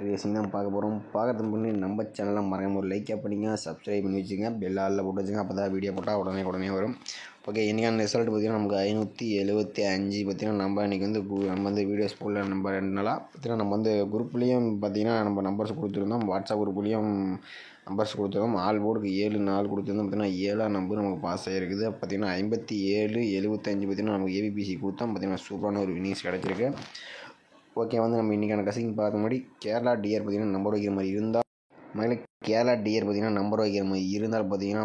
Racing தான் பார்க்க போகிறோம். பார்க்கறதுக்கு முன்னாடி நம்ம சேனலில் மறக்காம ஒரு லைக்காக பண்ணிங்க, சப்ஸ்கிரைப் பண்ணி வச்சுங்க, பெல் ஆலில் போட்டு வச்சுங்க. அப்போ தான் வீடியோ போட்டால் உடனே வரும். ஓகே, இன்றைக்கான ரிசல்ட் பார்த்திங்கன்னா நமக்கு 575 பார்த்திங்கன்னா நம்ம இன்றைக்கி வந்து வீடியோஸ் போடல. நம்ம 2 நாளாக பார்த்திங்கன்னா நம்ம வந்து குரூப்லேயும் பார்த்திங்கன்னா நம்ம நம்பர்ஸ் கொடுத்துருந்தோம். வாட்ஸ்அப் குரூப்லேயும் நம்பர்ஸ் கொடுத்துருந்தோம். ஆல் போர்டுக்கு 7 நாள் கொடுத்துருந்தோம். பார்த்திங்கன்னா 7ஆம் நம்பர் நமக்கு பாஸ் ஆகிருக்குது. பார்த்திங்கன்னா 5775 பார்த்திங்கன்னா நமக்கு ஏபிபிசி கொடுத்தோம். பார்த்திங்கன்னா சூப்பரான ஒரு வினிங்ஸ் கிடச்சிருக்கு. ஓகே, வந்து நம்ம இன்றைக்கான கசிங் பார்த்த முன்னாடி கேரளா டியர் பார்த்திங்கன்னா நம்பர் வைக்கிற மாதிரி இருந்தால் கேரளா டியர் பார்த்திங்கன்னா நம்பர் வைக்கிற மாதிரி இருந்தால் பார்த்திங்கன்னா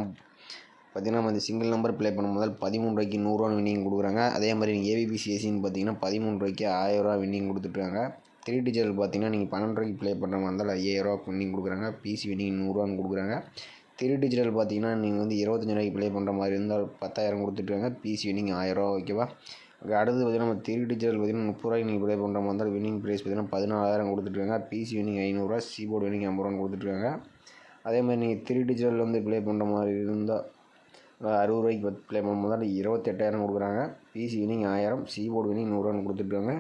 நம்ம இந்த சிங்கிள் நம்பர் ப்ளே பண்ணும் முதல் 13 ரூபாய்க்கு 100 ரூபா வின்னிங் கொடுக்குறாங்க. அதே மாதிரி நீங்கள் ஏபிபிசிஎஸ்சின்னு பார்த்திங்கன்னா 13 ரூபாய்க்கு 1000 ரூபா வின்னிங் கொடுத்துட்ருக்காங்க. 3 டிஜிட்டல் பார்த்திங்கன்னா நீங்கள் 12 ரூபாய்க்கு ப்ளே பண்ணுற மாதிரி இருந்தால் 5000 ரூபா வின்னிங் கொடுக்குறாங்க. பிசி வின்னிங் 100 ரூபான்னு கொடுக்குறாங்க. 3 டிஜிட்டல் பார்த்திங்கன்னா நீங்கள் வந்து 25 ரூபாய்க்கு ப்ளே பண்ணுற மாதிரி இருந்தால் 10,000 கொடுத்துட்ருக்காங்க. பிசி வின்னிங் 1000 ரூபா. ஓகேவா? அடுத்தது பார்த்திங்கன்னா நம்ம 3 டிஜிட்டல் பார்த்திங்கன்னா 30 ரூபாய்க்கு நீங்கள் ப்ளே பண்ணுற மாதிரி இருந்தால் வின்னிங் ப்ரைஸ் பார்த்திங்கன்னா 14,000 கொடுத்துட்ருக்காங்க. பிசி வின்னிங் 500 ரூபா, சிபோர்டு வின்னிங் 50 ரூபான்னு கொடுத்துட்ருக்காங்க. அதே மாதிரி நீங்கள் 3 டிஜிட்டல் வந்து ப்ளே பண்ணுற மாதிரி இருந்தால் 60 ரூபாய்க்கு ப்ளே பண்ணும்போது தான் 28,000 கொடுக்குறாங்க. பிசி வின்னிங் 1000, சிபோர்டு வின்னிங் 100 ரூபான்னு கொடுத்துட்ருக்காங்க.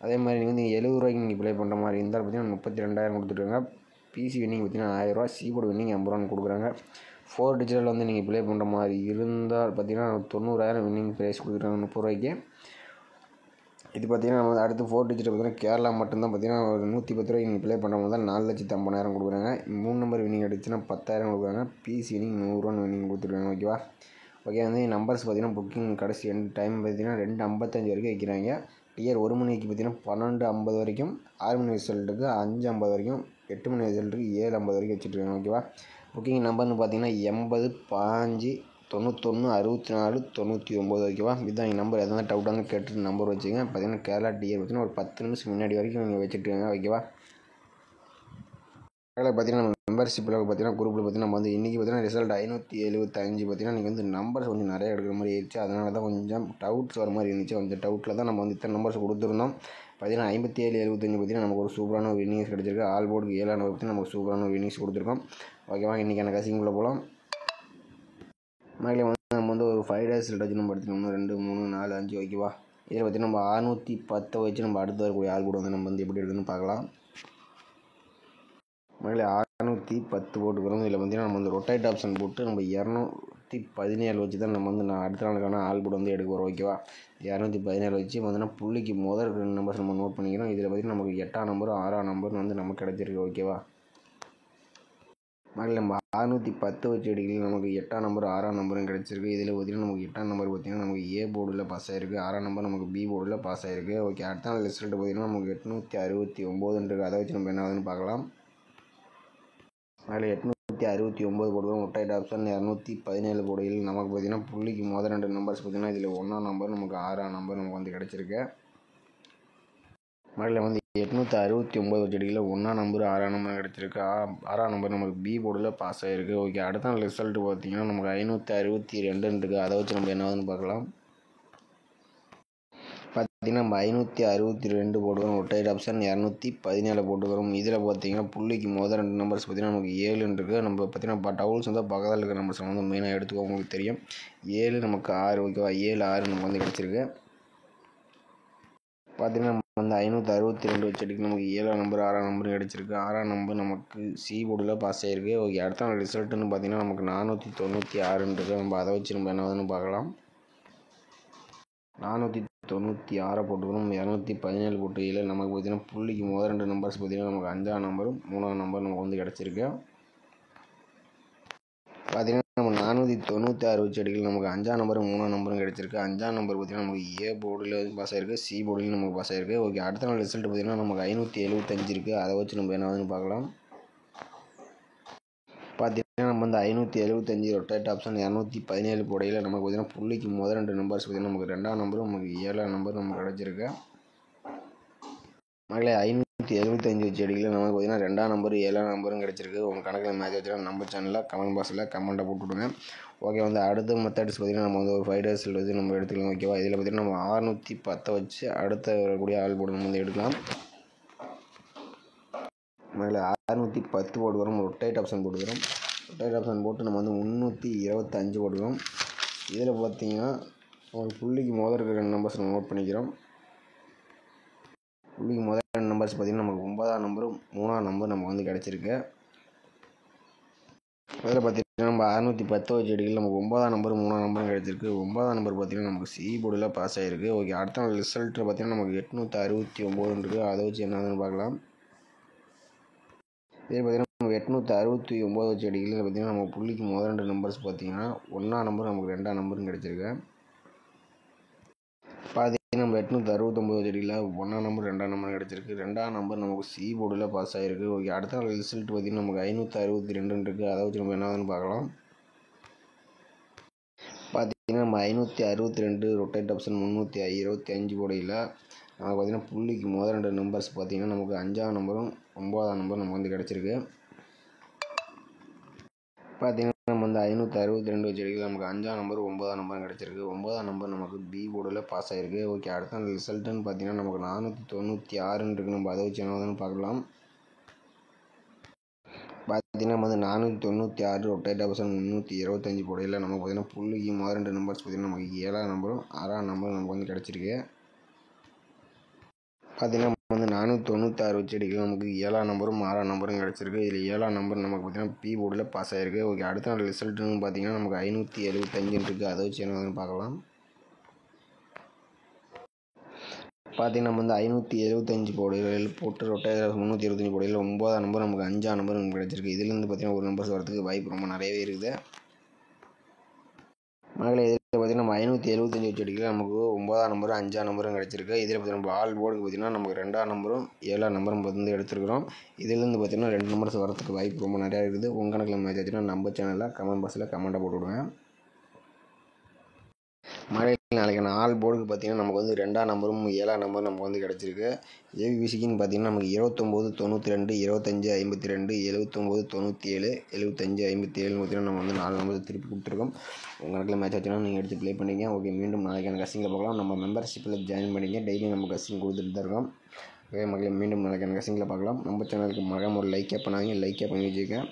அதே மாதிரி நீங்கள் வந்து 70 ரூபாய்க்கு நீங்கள் ப்ளே பண்ணுற மாதிரி இருந்தால் பார்த்திங்கன்னா 32,000 கொடுத்துட்ருக்காங்க. பிசி வின்னிங் பார்த்திங்கன்னா 1000 ரூபா, சிபோர்டு வின்னிங் 50 ரூபான்னு கொடுக்குறாங்க. 4 டிஜிட்டல் வந்து நீங்கள் ப்ளே பண்ணுற மாதிரி இருந்தால் பார்த்திங்கன்னா 90,000 வின்னிங் ப்ரைஸ் கொடுத்துருக்காங்க 30 ரூபாய்க்கு. இது பார்த்திங்கன்னா நம்ம அடுத்து 4 டிஜிட் பார்த்திங்கன்னா கேரளா மட்டும்தான் பார்த்திங்கன்னா ஒரு 110 ரூபாய்க்கு நீங்கள் ப்ளே பண்ணுற மாதிரி தான் 4,50,000 கொடுக்குறாங்க. 3 நம்பர் வின்னிங் அடிச்சுன்னா 10,000 கொடுக்குறாங்க. பிசி வின்னிங் 100 ரூபான்னு வின்னிங் கொடுத்துருக்காங்க. ஓகேவா? ஓகே, வந்து நம்பர்ஸ் பார்த்திங்கன்னா புக்கிங் கடைசி டைம் பார்த்திங்கன்னா 2:55 வரைக்கும் வைக்கிறாங்க. டியர் 1 மணிக்கு பார்த்திங்கன்னா 12:50 வரைக்கும், 6 மணி ரிசல்ட்டுக்கு 5:50 வரைக்கும், 8 மணி ரிசல்ட்டுக்கு 7:50 வரைக்கும் வச்சுட்ருக்காங்க. ஓகேவா? புக்கிங் நம்பர்னு பார்த்திங்கன்னா 80 15 91 64 99. ஓகேவா? இதுதான் எங்கள் நம்பர். எதாவது டவுட்டாக இருந்தால் கேட்டுட்டு நம்பர் வச்சுங்க. பார்த்திங்கன்னா கேரளா டியர் பார்த்திங்கன்னா ஒரு 10 நிமிஷம் முன்னாடி வரைக்கும் நீங்கள் வச்சுட்டுருங்க. ஓகேவா? அதில் பார்த்திங்கன்னா நம்ம மெம்பர்ஷிப்பில் பார்த்திங்கன்னா குரூப்பில் பார்த்திங்கன்னா நம்ம வந்து இன்றைக்கி பார்த்திங்கன்னா ரிசல்ட் 575 பார்த்திங்கன்னா நீங்கள் வந்து நம்பர்ஸ் கொஞ்சம் நிறைய எடுக்கிற மாதிரி ஆயிடுச்சு. அதனால தான் கொஞ்சம் டவுட்ஸ் வர மாதிரி இருந்துச்சு. அந்த டவுட்டில் தான் நம்ம வந்து இத்தனை நம்பர்ஸ் கொடுத்துருந்தோம். பார்த்திங்கன்னா 5775 பார்த்திங்கன்னா நமக்கு ஒரு சூப்பரான ஒரு வின்னிங்ஸ் கிடச்சிருக்கு. ஆல் போர்டுக்கு 7 நம்பர் பார்த்திங்கன்னா நமக்கு சூப்பரான ஒரு வின்னிங்ஸ் கொடுத்துருக்கோம். ஓகேவா? இன்றைக்கான கசிங்குள்ளே போகலாம். மேலே வந்து நம்ம வந்து ஒரு 5 டேஸ் ரிட்டர்ஜ் நம்ம எடுத்துக்கணும். 2 3 4 5. ஓகேவா? இதில் பார்த்திங்கன்னா நம்ம 610 வச்சு நம்ம அடுத்து வரக்கூடிய ஆள் கூட வந்து நம்ம வந்து எப்படி இருக்குன்னு பார்க்கலாம். மேலே 610 போட்டுக்கிறோம். இதில் பார்த்திங்கன்னா நம்ம வந்து ரொட்டேட் ஆப்ஷன் போட்டு நம்ம 217 வச்சு தான் நம்ம வந்து அடுத்த நாளுக்கான ஆல் போர்டு வந்து எடுக்க போகிறோம். ஓகேவா? 217 வச்சு பார்த்திங்கன்னா புள்ளிக்கு முதல் 2 நம்பர்ஸ் நம்ம நோட் பண்ணிக்கிறோம். இதில் பார்த்திங்கன்னா நமக்கு 8ஆம் நம்பர் 6ஆம் நம்பர் வந்து நமக்கு கிடச்சிருக்கு. ஓகேவா? மேலே நம்ம 610 வச்சு எடுக்கல நமக்கு 8ஆம் நம்பர் 6ஆம் நம்பரும் கிடச்சிருக்கு. இதில் பார்த்திங்கன்னா நமக்கு 8ஆம் நம்பர் பார்த்திங்கன்னா நமக்கு ஏ போர்டில் பாஸ் ஆகிருக்கு. 6ஆம் நம்பர் நமக்கு பி போர்டில் பாஸ் ஆகிருக்கு. ஓகே, அடுத்த நாள் ரிசல்ட் பார்த்திங்கன்னா நமக்கு 869 அதை வச்சு நம்ம என்ன ஆகுதுன்னு பார்க்கலாம். அதில் 869 போடுவோம். ரொட்டேட் ஆப்ஷன் 217 போடையில் நமக்கு பார்த்திங்கன்னா புள்ளிக்கு முதல் 2 நம்பர்ஸ் பார்த்திங்கன்னா இதில் 1ஆம் நம்பர் நமக்கு 6ஆம் நம்பர் நமக்கு வந்து கிடச்சிருக்கு. அதில் வந்து 869 வச்சு அடிக்கல 1ஆம் நம்பர் 6ஆம் நம்பர் கிடச்சிருக்கு. 6ஆம் நம்பர் நமக்கு பி போர்டில் பாஸ் ஆகிருக்கு. ஓகே, அடுத்த நாள் ரிசல்ட் பார்த்திங்கன்னா நமக்கு 562 இருக்குது. அதை வச்சு நம்ம என்ன ஆகுதுன்னு பார்க்கலாம். பார்த்திங்கன்னா நம்ம 562 போட்டுக்கிறோம். ரொட்டேட் ஆப்ஷன் 217 போட்டுக்கிறோம். இதில் பார்த்திங்கன்னா புள்ளிக்கு முதல் 2 நம்பர்ஸ் பார்த்திங்கன்னா நமக்கு 7 இருக்குது. நம்ம பார்த்திங்கன்னா டவுல்ஸ் வந்து பக்கத்தில் இருக்கிற நம்பர்ஸ் வந்து மெயினாக எடுத்துக்கோ, உங்களுக்கு தெரியும். 7 நமக்கு 6. ஓகேவா? 7 6 நமக்கு வந்து கிடச்சிருக்கு. பார்த்திங்கன்னா நம்ம வந்து 562 வச்சு அடிக்க நமக்கு 7ஆம் நம்பர் 6ஆம் நம்பரும் கிடச்சிருக்கு. 6ஆம் நம்பர் நமக்கு சி போர்டில் பாஸ் ஆகிருக்கு. ஓகே, அடுத்த நாள் ரிசல்ட்டுன்னு பார்த்திங்கன்னா நமக்கு 496 இருக்குது. நம்ம அதை வச்சு நம்ம என்ன ஆகுதுன்னு பார்க்கலாம். 496 போட்டுக்கிறோம். 217 போட்டு நமக்கு பார்த்திங்கன்னா புள்ளிக்கு முதல் 2 நம்பர்ஸ் பார்த்திங்கன்னா நமக்கு 5ஆம் நம்பரும் 3ஆம் நம்பர் நமக்கு வந்து கிடச்சிருக்கு. பார்த்திங்கன்னா நம்ம 496 வச்சு அடிக்கல நமக்கு 5ஆம் நம்பரும் 3ஆம் நம்பரும் கிடச்சிருக்கு. 5ஆம் நம்பர் பார்த்திங்கன்னா நமக்கு ஏ போர்டில் பாஸ் ஆகிருக்கு. சி போர்டில் நமக்கு பாஸ் ஆகிருக்கு. ஓகே, அடுத்த நாள் ரிசல்ட் பார்த்திங்கன்னா நமக்கு 575 இருக்குது. அதை வச்சு நம்ம என்ன ஆகுதுன்னு பார்க்கலாம். பார்த்திங்கன்னா நம்ம வந்து 575 ரொட்டேட் ஆப்ஷன் 217 போடையில் நமக்கு பார்த்திங்கன்னா புள்ளிக்கு முதல் 2 நம்பர்ஸ் பார்த்திங்கன்னா நமக்கு 2ஆம் நம்பரும் நமக்கு 7ஆம் நம்பர் நமக்கு கிடச்சிருக்கு. அதில் 575 வச்சு அடிக்கல நமக்கு பார்த்திங்கன்னா 2ஆம் நம்பர் 7ஆம் நம்பரும் கிடச்சிருக்கு. உங்கள் கணக்கில் மேட்ச் வச்சுன்னா நம்ம சேனலில் கமெண்ட் பாக்ஸில் கமெண்ட்டை போட்டுவிடுங்க. ஓகே, வந்து அடுத்த மெத்தட்ஸ் பார்த்திங்கன்னா நம்ம வந்து ஒரு 5 டேஸ் வச்சு நம்ம எடுத்துக்கலாம். ஓகேவா? இதில் பார்த்திங்கன்னா நம்ம 610 வச்சு அடுத்த வரக்கூடிய ஆள் போர்டு நம்ம வந்து எடுக்கலாம். அதில் 610 போட்டுக்கிறோம். ரொட்டேட் ஆப்ஷன் போட்டுக்கிறோம். ரொட்டேட் ஆப்ஷன் போட்டு நம்ம வந்து 325 போட்டுக்கிறோம். இதில் பார்த்திங்கன்னா ஒரு புள்ளிக்கு முதல் இருக்கிற 2 நம்பர்ஸ் நம்ம நோட் பண்ணிக்கிறோம். புள்ளிக்கு முதல் 2 நம்பர்ஸ் நம்பர்ஸ் பார்த்திங்கன்னா நமக்கு 9ஆம் நம்பரும் 3ஆம் நம்பர் நமக்கு வந்து கிடச்சிருக்கு. அதில் பார்த்திங்கன்னா நம்ம 610 வச்சு அடிக்கல நமக்கு 9ஆம் நம்பர் 3ஆம் நம்பரும் கிடச்சிருக்கு. 9ஆம் நம்பர் பார்த்திங்கன்னா நமக்கு சி போர்டில் பாஸ் ஆகிருக்கு. ஓகே, அடுத்த நாள் ரிசல்ட்டு பார்த்திங்கன்னா நமக்கு 869 இருக்குது. அதை வச்சு என்னதுன்னு பார்க்கலாம். இதே பார்த்திங்கன்னா நமக்கு 869 வச்சு அடிக்கல பார்த்திங்கன்னா நம்ம புள்ளிக்கு முதல் 2 நம்பர்ஸ் பார்த்திங்கன்னா 1ஆம் நம்பர் நமக்கு 2ஆம் நம்பரும் கிடச்சிருக்கு. பார்த்திங்கன்னா நம்ம 869 வச்சு அடிக்கல 1ஆம் நம்பர் 2ஆம் நம்பர் கிடச்சிருக்கு. 2ஆம் நம்பர் நமக்கு சி போர்டில் பாஸ் ஆகிருக்கு. ஓகே, அடுத்த நாள் ரிசல்ட் பார்த்திங்கன்னா நமக்கு 562 இருக்குது. அதை வச்சு நம்ம என்னதுன்னு பார்க்கலாம். பார்த்திங்கன்னா நம்ம 562 ரொட்டேட் ஆப்ஷன் 325 போடையில் நமக்கு பார்த்திங்கன்னா புள்ளிக்கு முதல் 2 நம்பர்ஸ் பார்த்திங்கன்னா நமக்கு 5ஆம் நம்பரும் 9ஆம் நம்பர் நமக்கு வந்து கிடச்சிருக்கு. பார்த்திங்கன்னா நம்ம வந்து 562 வச்சு அடிக்கல நமக்கு 5ஆம் நம்பர் 9ஆம் நம்பரும் கிடச்சிருக்கு. 9ஆம் நம்பர் நமக்கு பி போர்டில் பாஸ் ஆகிருக்கு. ஓகே, அடுத்த நாள் ரிசல்ட்டுன்னு பார்த்திங்கன்னா நமக்கு 496 இருக்குது. நம்ம அதை வச்சு என்னதுன்னு பார்க்கலாம். பார்த்திங்கன்னா நம்ம வந்து 496 ரொட்டேட் ஆப்ஷன் 325 போடையில் நமக்கு பார்த்திங்கன்னா புள்ளிக்கு முதல் 2 நம்பர்ஸ் பார்த்திங்கன்னா நமக்கு 7ஆம் நம்பரும் 6ஆம் நம்பரும் நமக்கு வந்து கிடச்சிருக்கு. பார்த்திங்கன்னா நம்ம வந்து 496 வச்சு அடிக்கல நமக்கு 7ஆம் நம்பரும் 6ஆம் நம்பரும் கிடச்சிருக்கு. இதில் 7ஆம் நம்பர் நமக்கு பார்த்திங்கன்னா பி போர்டில் பாஸ் ஆகிருக்கு. ஓகே, அடுத்த நாள் ரிசல்ட்டுன்னு பார்த்திங்கன்னா நமக்கு 575 இருக்குது. அதை வச்சு என்னதுன்னு பார்க்கலாம். பார்த்திங்கன்னா நம்ம வந்து 575 போடையில் போட்டு ரொட்டேட் 325 போடையில் 9ஆம் நம்பர் நமக்கு 5ஆம் நம்பர் நமக்கு கிடச்சிருக்கு. இதுலேருந்து பார்த்திங்கன்னா ஒரு நம்பர்ஸ் வரதுக்கு வாய்ப்பு ரொம்ப நிறையவே இருக்குது. மகளே, இதில் பார்த்திங்கன்னா நம்ம 575 வச்சு அடிக்கல நமக்கு 9ஆம் நம்பரும் 5ஆம் நம்பரும் கிடச்சிருக்கு. இதில் பார்த்திங்கன்னா நம்ம ஆல் போர்டுக்கு பார்த்திங்கன்னா நமக்கு 2ஆம் நம்பரும் 7ஆம் நம்பரும் வந்து எடுத்துருக்கிறோம். இதுலேருந்து பார்த்திங்கன்னா 2 நம்பர்ஸ் வரதுக்கு வாய்ப்பு ரொம்ப நிறையா இருக்குது. உங்கள் கணக்கில் மேட்ச் ஆச்சுன்னா நம்ம சேனலில் கமெண்ட் பாக்ஸில் கமெண்ட்டை போட்டு விடுங்க. மழையில் நாளைக்கு ஆல் போர்டுக்கு பார்த்திங்கன்னா நமக்கு வந்து 2ஆம் நம்பரும் 7ஆம் நம்பரும் நமக்கு வந்து கிடச்சிருக்கு. ஏபிசிக்குன்னு பார்த்திங்கன்னா நமக்கு 29 92 25 52 79 97 75 57 பார்த்திங்கன்னா நம்ம வந்து 4 நம்பர் திருப்பி கொடுத்துருக்கோம். உங்கள் கணக்கில் மேட்ச் ஆச்சுன்னா நீங்கள் எடுத்து ப்ளே பண்ணிங்க. ஓகே, மீண்டும் நாளைக்கான கசிங்கில் பார்க்கலாம். நம்ம மெம்பர்ஷிப்பில் ஜாயின் பண்ணிங்க. டெய்லி நம்ம கசிங் கொடுத்துட்டு தான் இருக்கோம். ஓகே மக்களை, மீண்டும் நாளைக்கான கசிங்கில் பார்க்கலாம். நம்ம சேனலுக்கு மறக்காம ஒரு லைக்கே பண்ணாதீங்க. லைக்கே பண்ணி வச்சுக்கேன்.